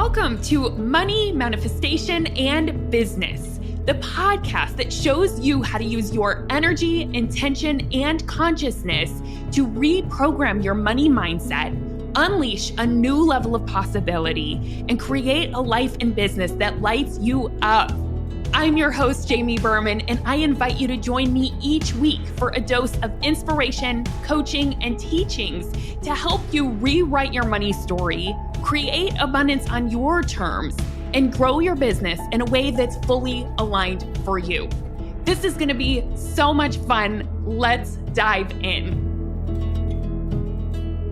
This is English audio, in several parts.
Welcome to Money, Manifestation, and Business, the podcast that shows you how to use your energy, intention, and consciousness to reprogram your money mindset, unleash a new level of possibility, and create a life and business that lights you up. I'm your host, Jamie Berman, and I invite you to join me each week for a dose of inspiration, coaching, and teachings to help you rewrite your money story, create abundance on your terms, and grow your business in a way that's fully aligned for you. This is going to be so much fun. Let's dive in.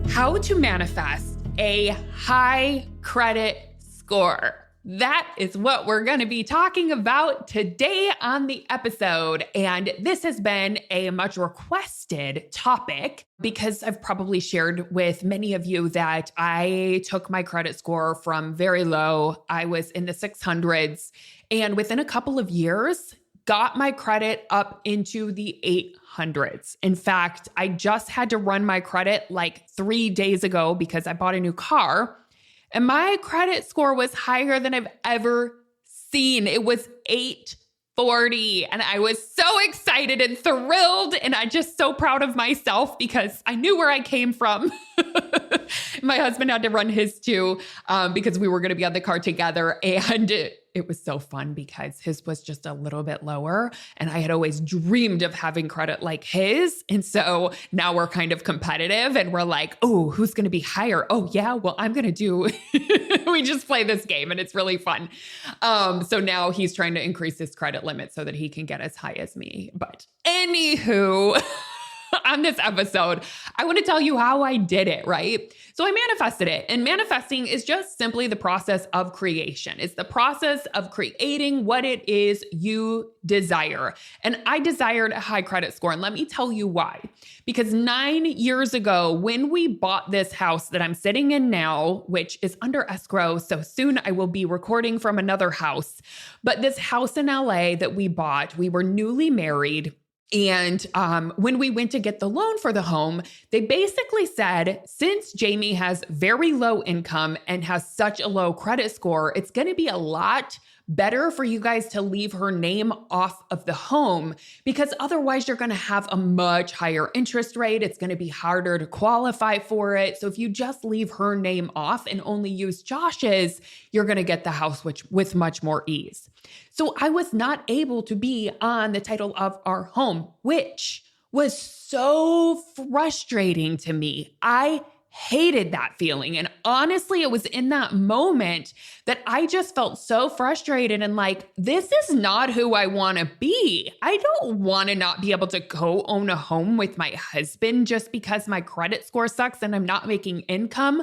How to manifest a high credit score. That is what we're going to be talking about today on the episode. And this has been a much requested topic because I've probably shared with many of you that I took my credit score from very low. I was in the 600s, and within a couple of years, got my credit up into the 800s. In fact, I just had to run my credit like 3 days ago because I bought a new car. And my credit score was higher than I've ever seen. It was 840. And I was so excited and thrilled. And I'm just so proud of myself because I knew where I came from. My husband had to run his too because we were going to be on the car together. And it was so fun because his was just a little bit lower. And I had always dreamed of having credit like his. And so now we're kind of competitive and we're like, oh, who's going to be higher? Oh, yeah, well, I'm going to do, we just play this game and it's really fun. So now he's trying to increase his credit limit so that he can get as high as me. But anywho, on this episode, I want to tell you how I did it, right? So I manifested it. And manifesting is just simply the process of creation. It's the process of creating what it is you desire. And I desired a high credit score. And let me tell you why. Because 9 years ago, when we bought this house that I'm sitting in now, which is under escrow, so soon I will be recording from another house. But this house in LA that we bought, we were newly married. And when we went to get the loan for the home, they basically said, since Jamie has very low income and has such a low credit score, it's going to be a lot better for you guys to leave her name off of the home because otherwise you're going to have a much higher interest rate. It's going to be harder to qualify for it. So if you just leave her name off and only use Josh's, you're going to get the house with much more ease. So I was not able to be on the title of our home, which was so frustrating to me. I hated that feeling. And honestly, it was in that moment that I just felt so frustrated and like, this is not who I want to be. I don't want to not be able to go own a home with my husband just because my credit score sucks and I'm not making income.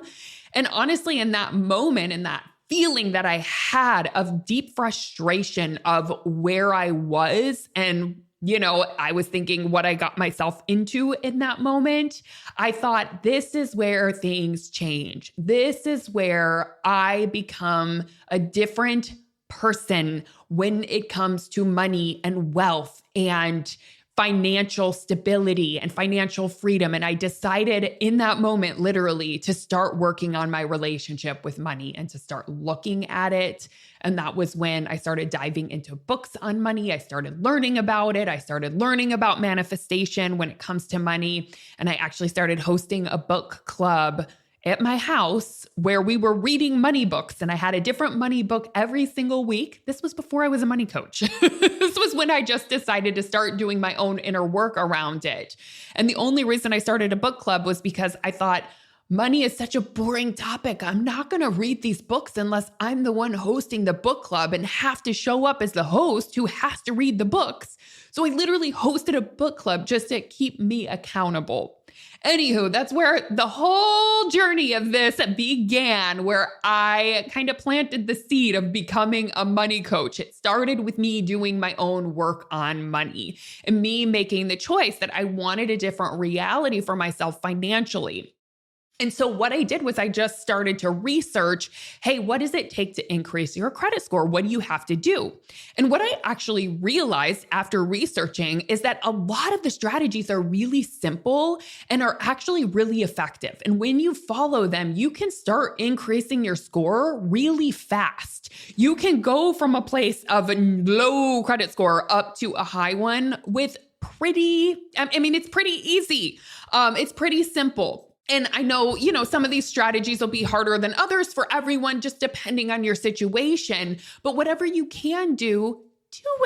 And honestly, in that moment, in that feeling that I had of deep frustration of where I was and I was thinking what I got myself into in that moment. I thought, this is where things change. This is where I become a different person when it comes to money and wealth and financial stability and financial freedom. And I decided in that moment, literally, to start working on my relationship with money and to start looking at it. And that was when I started diving into books on money. I started learning about it. I started learning about manifestation when it comes to money. And I actually started hosting a book club at my house where we were reading money books, and I had a different money book every single week. This was before I was a money coach. This was when I just decided to start doing my own inner work around it. And the only reason I started a book club was because I thought, money is such a boring topic. I'm not going to read these books unless I'm the one hosting the book club and have to show up as the host who has to read the books. So I literally hosted a book club just to keep me accountable. Anywho, that's where the whole journey of this began, where I kind of planted the seed of becoming a money coach. It started with me doing my own work on money and me making the choice that I wanted a different reality for myself financially. And so what I did was I just started to research, hey, what does it take to increase your credit score? What do you have to do? And what I actually realized after researching is that a lot of the strategies are really simple and are actually really effective. And when you follow them, you can start increasing your score really fast. You can go from a place of a low credit score up to a high one with it's pretty easy. It's pretty simple. And I know, some of these strategies will be harder than others for everyone, just depending on your situation. But whatever you can do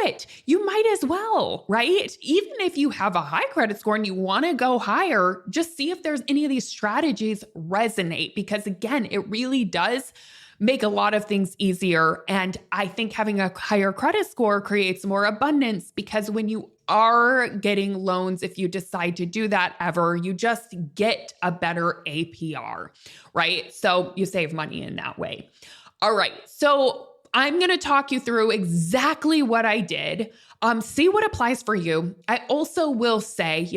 it. You might as well, right? Even if you have a high credit score and you want to go higher, just see if there's any of these strategies resonate. Because again, it really does make a lot of things easier. And I think having a higher credit score creates more abundance, because when you are getting loans, if you decide to do that ever, you just get a better APR, right? So you save money in that way. All right. So I'm going to talk you through exactly what I did. See what applies for you. I also will say,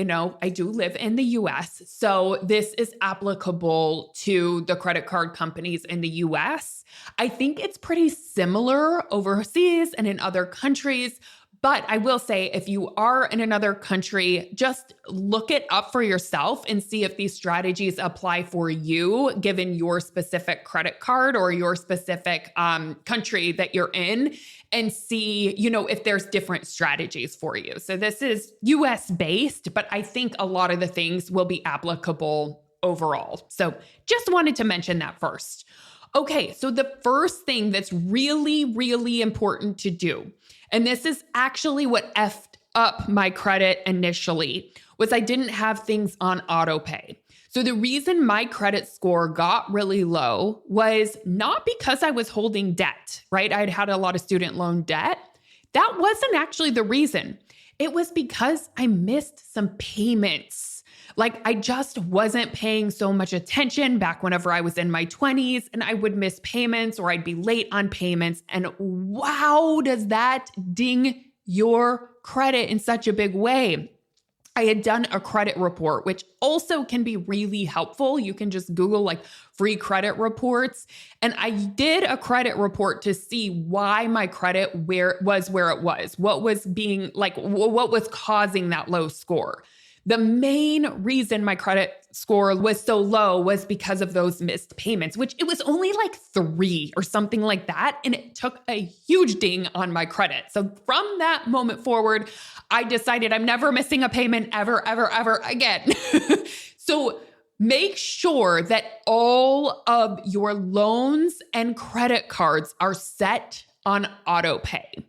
I do live in the US, so this is applicable to the credit card companies in the US. I think it's pretty similar overseas and in other countries. But I will say, if you are in another country, just look it up for yourself and see if these strategies apply for you, given your specific credit card or your specific country that you're in, and see, if there's different strategies for you. So this is US based, but I think a lot of the things will be applicable overall. So just wanted to mention that first. Okay, so the first thing that's really, really important to do, and this is actually what effed up my credit initially, was I didn't have things on autopay. So the reason my credit score got really low was not because I was holding debt, right? I'd had a lot of student loan debt. That wasn't actually the reason. It was because I missed some payments. Like, I just wasn't paying so much attention back whenever I was in my 20s, and I would miss payments or I'd be late on payments. And wow, does that ding your credit in such a big way. I had done a credit report, which also can be really helpful. You can just Google free credit reports. And I did a credit report to see why my credit where it was, what was causing that low score. The main reason my credit score was so low was because of those missed payments, which it was only 3 or something like that. And it took a huge ding on my credit. So from that moment forward, I decided I'm never missing a payment ever, ever, ever again. So make sure that all of your loans and credit cards are set on autopay.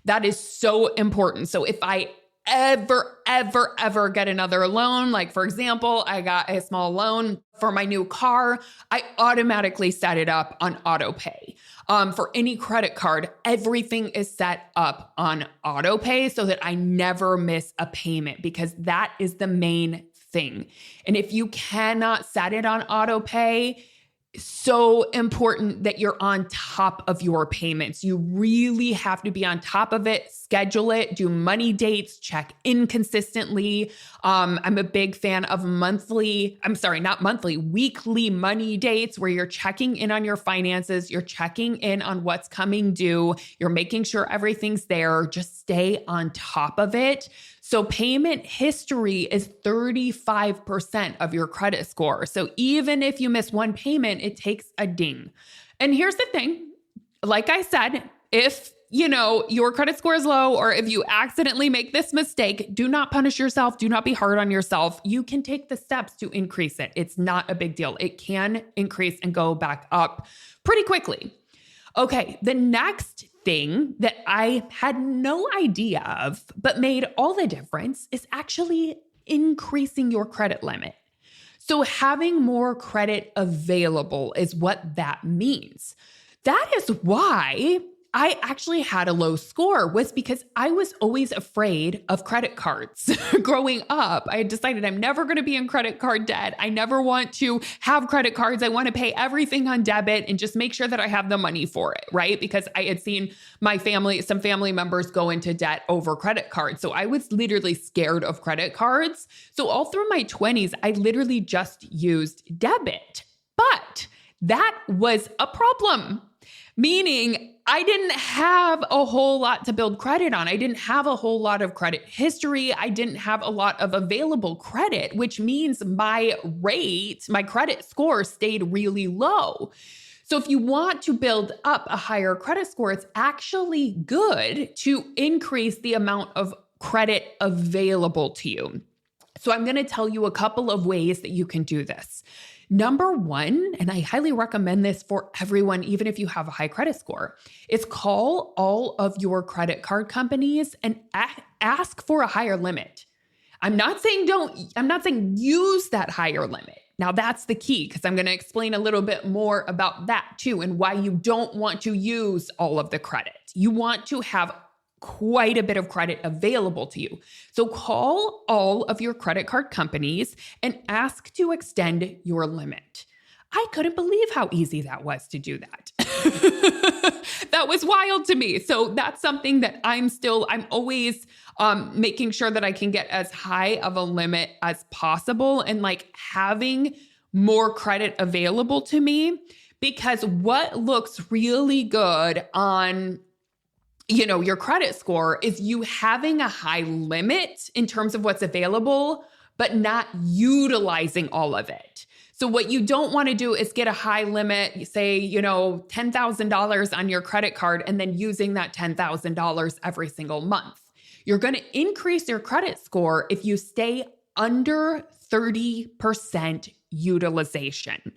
That is so important. So if I ever get another loan, for example, I got a small loan for my new car, I automatically set it up on autopay. For any credit card, everything is set up on autopay so that I never miss a payment, because that is the main thing. And if you cannot set it on autopay, so important that you're on top of your payments. You really have to be on top of it, schedule it, do money dates, check in consistently. I'm a big fan of weekly money dates, where you're checking in on your finances, you're checking in on what's coming due, you're making sure everything's there. Just stay on top of it. So payment history is 35% of your credit score. So even if you miss one payment, it takes a ding. And here's the thing, like I said, if your credit score is low, or if you accidentally make this mistake, do not punish yourself. Do not be hard on yourself. You can take the steps to increase it. It's not a big deal. It can increase and go back up pretty quickly. Okay, the next thing that I had no idea of, but made all the difference, is actually increasing your credit limit. So having more credit available is what that means. That is why I actually had a low score was because I was always afraid of credit cards. Growing up, I had decided I'm never going to be in credit card debt. I never want to have credit cards. I want to pay everything on debit and just make sure that I have the money for it, right? Because I had seen some family members go into debt over credit cards. So I was literally scared of credit cards. So all through my 20s, I literally just used debit. But that was a problem. Meaning I didn't have a whole lot to build credit on. I didn't have a whole lot of credit history. I didn't have a lot of available credit, which means my credit score stayed really low. So if you want to build up a higher credit score, it's actually good to increase the amount of credit available to you. So I'm going to tell you a couple of ways that you can do this. Number one, and I highly recommend this for everyone, even if you have a high credit score, is call all of your credit card companies and ask for a higher limit. I'm not saying use that higher limit. Now that's the key, because I'm going to explain a little bit more about that too, and why you don't want to use all of the credit. You want to have quite a bit of credit available to you. So call all of your credit card companies and ask to extend your limit. I couldn't believe how easy that was to do that. That was wild to me. So that's something that I'm always making sure that I can get as high of a limit as possible, and like having more credit available to me, because what looks really good on your credit score is you having a high limit in terms of what's available, but not utilizing all of it. So what you don't want to do is get a high limit, say, $10,000 on your credit card, and then using that $10,000 every single month. You're going to increase your credit score if you stay under 30% utilization.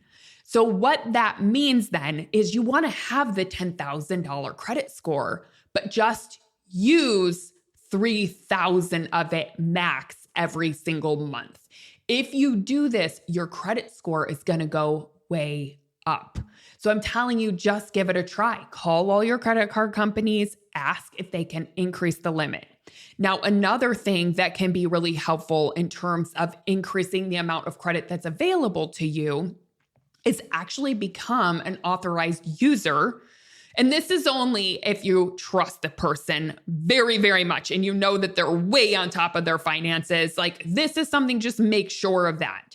So what that means then is you want to have the $10,000 credit score, but just use 3,000 of it max every single month. If you do this, your credit score is going to go way up. So I'm telling you, just give it a try. Call all your credit card companies, ask if they can increase the limit. Now, another thing that can be really helpful in terms of increasing the amount of credit that's available to you is actually become an authorized user. And this is only if you trust the person very, very much and you know that they're way on top of their finances. Like, this is something, just make sure of that.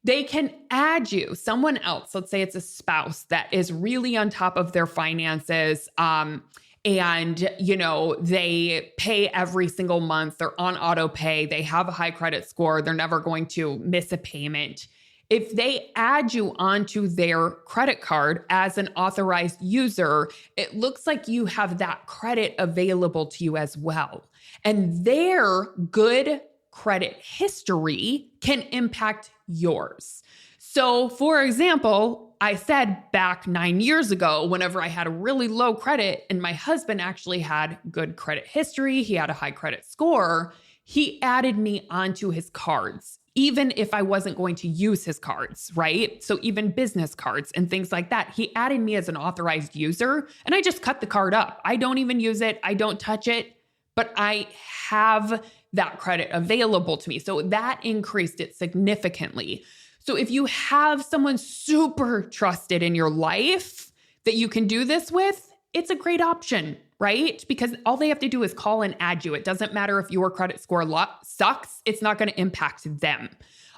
They can add you, someone else, let's say it's a spouse that is really on top of their finances, and they pay every single month, they're on autopay, they have a high credit score, they're never going to miss a payment. If they add you onto their credit card as an authorized user, it looks like you have that credit available to you as well. And their good credit history can impact yours. So, for example, I said back 9 years ago, whenever I had a really low credit and my husband actually had good credit history, he had a high credit score, he added me onto his cards, even if I wasn't going to use his cards, right? So even business cards and things like that, he added me as an authorized user, and I just cut the card up. I don't even use it. I don't touch it, but I have that credit available to me. So that increased it significantly. So if you have someone super trusted in your life that you can do this with, it's a great option, right? Because all they have to do is call and add you. It doesn't matter if your credit score sucks. It's not going to impact them.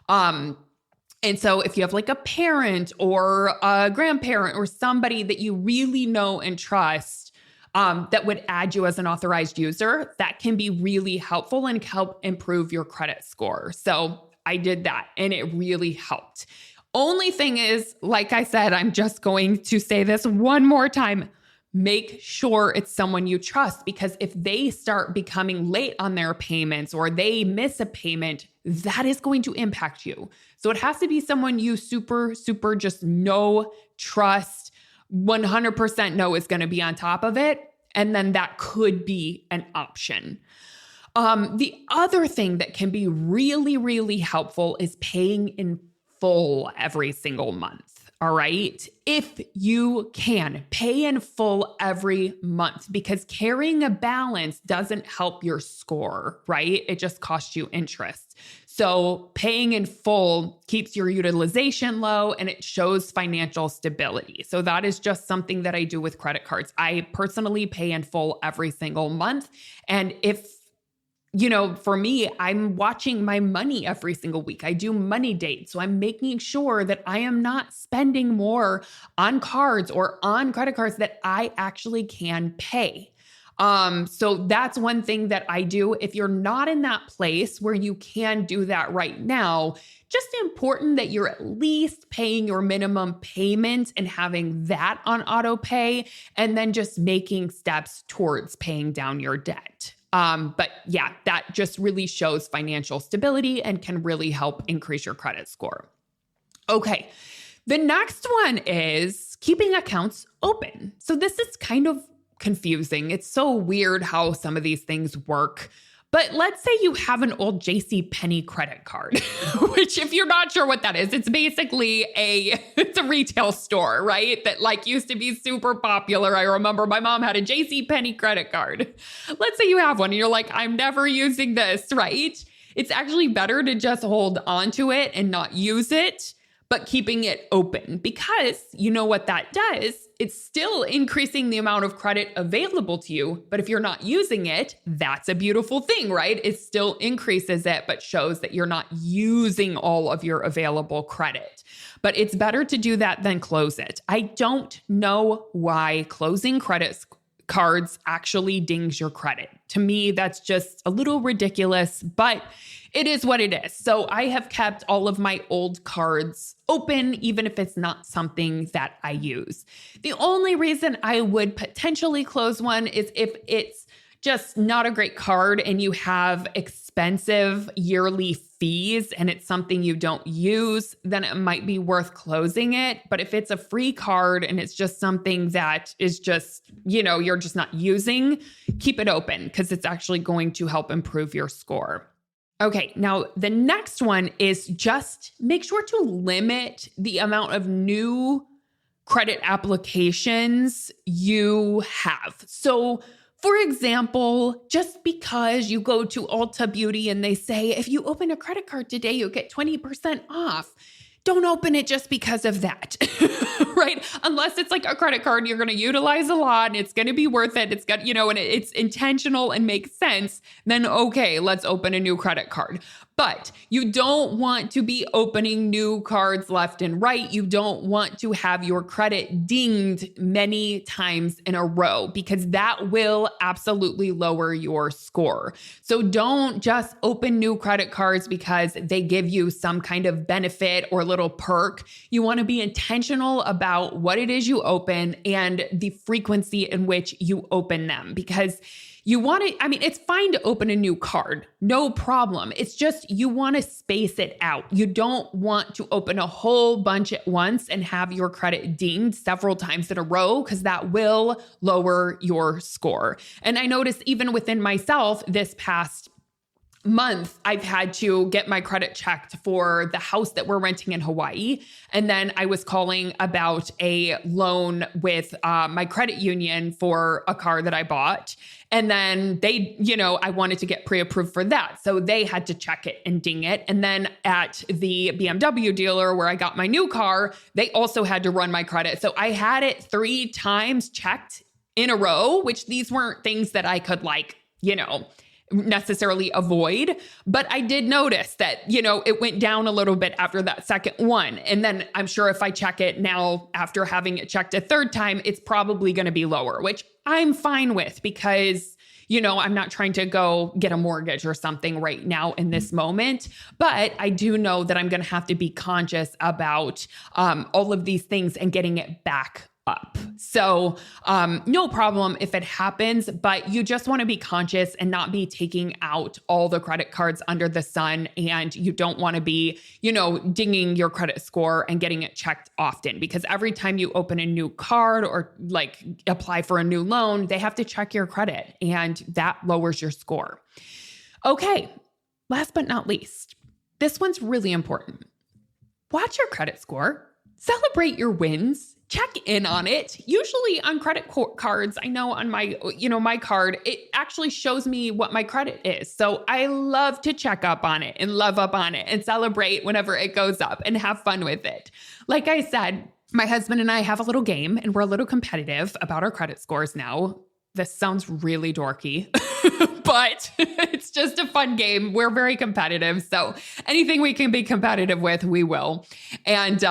And so if you have like a parent or a grandparent or somebody that you really know and trust, that would add you as an authorized user, that can be really helpful and help improve your credit score. So I did that and it really helped. Only thing is, like I said, I'm just going to say this one more time. Make sure it's someone you trust, because if they start becoming late on their payments or they miss a payment, that is going to impact you. So it has to be someone you super just know, trust, 100% know is going to be on top of it. And then that could be an option. The other thing that can be really, really helpful is paying in full every single month. All right. If you can, pay in full every month, because carrying a balance doesn't help your score, right? It just costs you interest. So paying in full keeps your utilization low and it shows financial stability. So that is just something that I do with credit cards. I personally pay in full every single month. And if for me, I'm watching my money every single week. I do money dates. So I'm making sure that I am not spending more on cards or on credit cards that I actually can pay. So that's one thing that I do. If you're not in that place where you can do that right now, just important that you're at least paying your minimum payment and having that on auto pay, and then just making steps towards paying down your debt. But yeah, that just really shows financial stability and can really help increase your credit score. Okay. The next one is keeping accounts open. So this is kind of confusing. It's so weird how some of these things work. But let's say you have an old JCPenney credit card, which if you're not sure what that is, it's basically it's a retail store, right? That used to be super popular. I remember my mom had a JCPenney credit card. Let's say you have one and you're like, I'm never using this, right? It's actually better to just hold onto it and not use it, but keeping it open, because you know what that does? It's still increasing the amount of credit available to you. But if you're not using it, that's a beautiful thing, right? It still increases it, but shows that you're not using all of your available credit. But it's better to do that than close it. I don't know why closing credit cards actually dings your credit. To me, that's just a little ridiculous, but it is what it is. So I have kept all of my old cards open, even if it's not something that I use. The only reason I would potentially close one is if it's just not a great card and you have expensive yearly fees and it's something you don't use, then it might be worth closing it. But if it's a free card and it's just something that is just, you're just not using, keep it open, because it's actually going to help improve your score. Okay, now the next one is just make sure to limit the amount of new credit applications you have. So, for example, just because you go to Ulta Beauty and they say, if you open a credit card today, you'll get 20% off. Don't open it just because of that, right? Unless it's like a credit card you're going to utilize a lot and it's going to be worth it. It's got, and it's intentional and makes sense. Then okay, let's open a new credit card. But you don't want to be opening new cards left and right. You don't want to have your credit dinged many times in a row, because that will absolutely lower your score. So don't just open new credit cards because they give you some kind of benefit or little perk. You want to be intentional about what it is you open and the frequency in which you open them, because you want to, it's fine to open a new card, no problem. It's just you want to space it out. You don't want to open a whole bunch at once and have your credit dinged several times in a row, because that will lower your score. And I noticed even within myself this past month, I've had to get my credit checked for the house that we're renting in Hawaii. And then I was calling about a loan with my credit union for a car that I bought. And then they, I wanted to get pre-approved for that. So they had to check it and ding it. And then at the BMW dealer where I got my new car, they also had to run my credit. So I had it 3 times checked in a row, which these weren't things that I could necessarily avoid. But I did notice that, it went down a little bit after that second one. And then I'm sure if I check it now after having it checked a 3rd time, it's probably going to be lower, which I'm fine with, because, I'm not trying to go get a mortgage or something right now in this moment. But I do know that I'm going to have to be conscious about all of these things and getting it back up. So no problem if it happens, but you just want to be conscious and not be taking out all the credit cards under the sun. And you don't want to be, dinging your credit score and getting it checked often, because every time you open a new card or apply for a new loan, they have to check your credit and that lowers your score. Okay. Last but not least, this one's really important. Watch your credit score. Celebrate your wins. Check in on it. Usually on credit cards, I know on my card, it actually shows me what my credit is. So I love to check up on it and love up on it and celebrate whenever it goes up and have fun with it. Like I said, my husband and I have a little game and we're a little competitive about our credit scores now. This sounds really dorky, but it's just a fun game. We're very competitive. So anything we can be competitive with, we will. And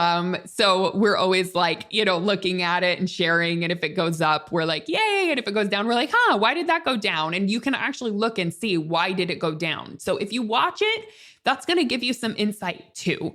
so we're always like, looking at it and sharing. And if it goes up, we're like, yay. And if it goes down, we're like, why did that go down? And you can actually look and see why did it go down. So if you watch it, that's going to give you some insight too.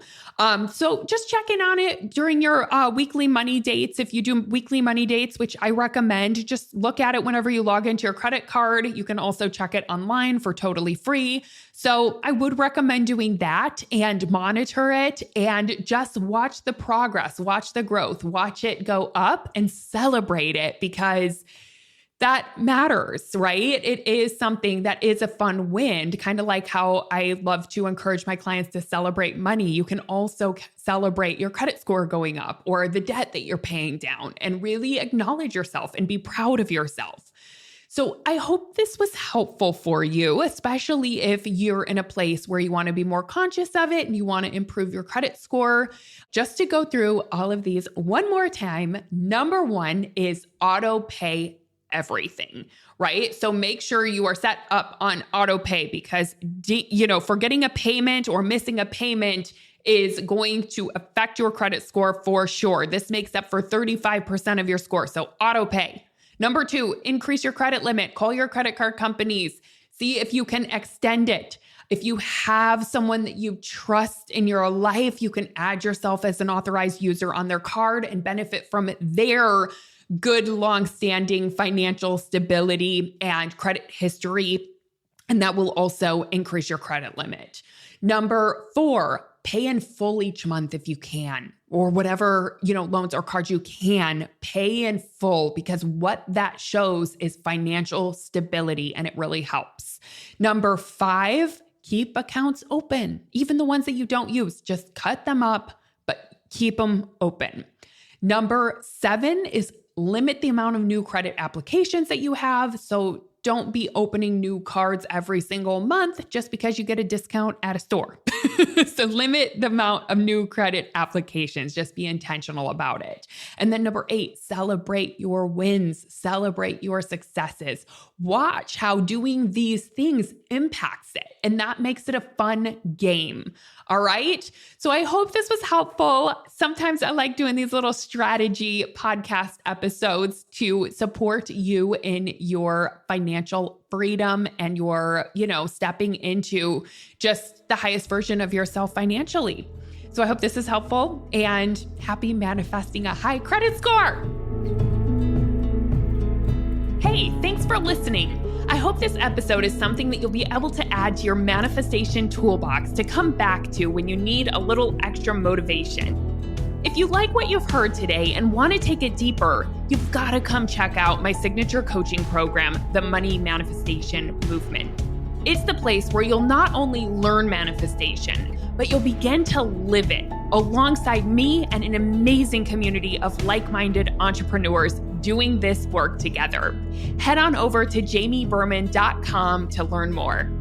So just check in on it during your weekly money dates. If you do weekly money dates, which I recommend, just look at it whenever you log into your credit card. You can also check it online for totally free. So I would recommend doing that and monitor it and just watch the progress, watch the growth, watch it go up and celebrate it because that matters, right? It is something that is a fun win, kind of like how I love to encourage my clients to celebrate money. You can also celebrate your credit score going up or the debt that you're paying down and really acknowledge yourself and be proud of yourself. So I hope this was helpful for you, especially if you're in a place where you want to be more conscious of it and you want to improve your credit score. Just to go through all of these one more time, number one is auto pay everything, right? So make sure you are set up on auto pay because, forgetting a payment or missing a payment is going to affect your credit score for sure. This makes up for 35% of your score. So auto pay. Number two, increase your credit limit. Call your credit card companies. See if you can extend it. If you have someone that you trust in your life, you can add yourself as an authorized user on their card and benefit from their good, long-standing financial stability and credit history. And that will also increase your credit limit. Number four, pay in full each month if you can, or whatever, loans or cards you can pay in full because what that shows is financial stability and it really helps. Number five, keep accounts open. Even the ones that you don't use, just cut them up, but keep them open. Number seven is limit the amount of new credit applications that you have. So don't be opening new cards every single month just because you get a discount at a store. So limit the amount of new credit applications. Just be intentional about it. And then number eight, celebrate your wins, celebrate your successes. Watch how doing these things impacts it. And that makes it a fun game. All right. So I hope this was helpful. Sometimes I like doing these little strategy podcast episodes to support you in your financial freedom and your, stepping into just the highest version of yourself financially. So I hope this is helpful and happy manifesting a high credit score. Hey, thanks for listening. I hope this episode is something that you'll be able to add to your manifestation toolbox to come back to when you need a little extra motivation. If you like what you've heard today and want to take it deeper, you've got to come check out my signature coaching program, the Money Manifestation Movement. It's the place where you'll not only learn manifestation, but you'll begin to live it alongside me and an amazing community of like-minded entrepreneurs doing this work together. Head on over to jamieberman.com to learn more.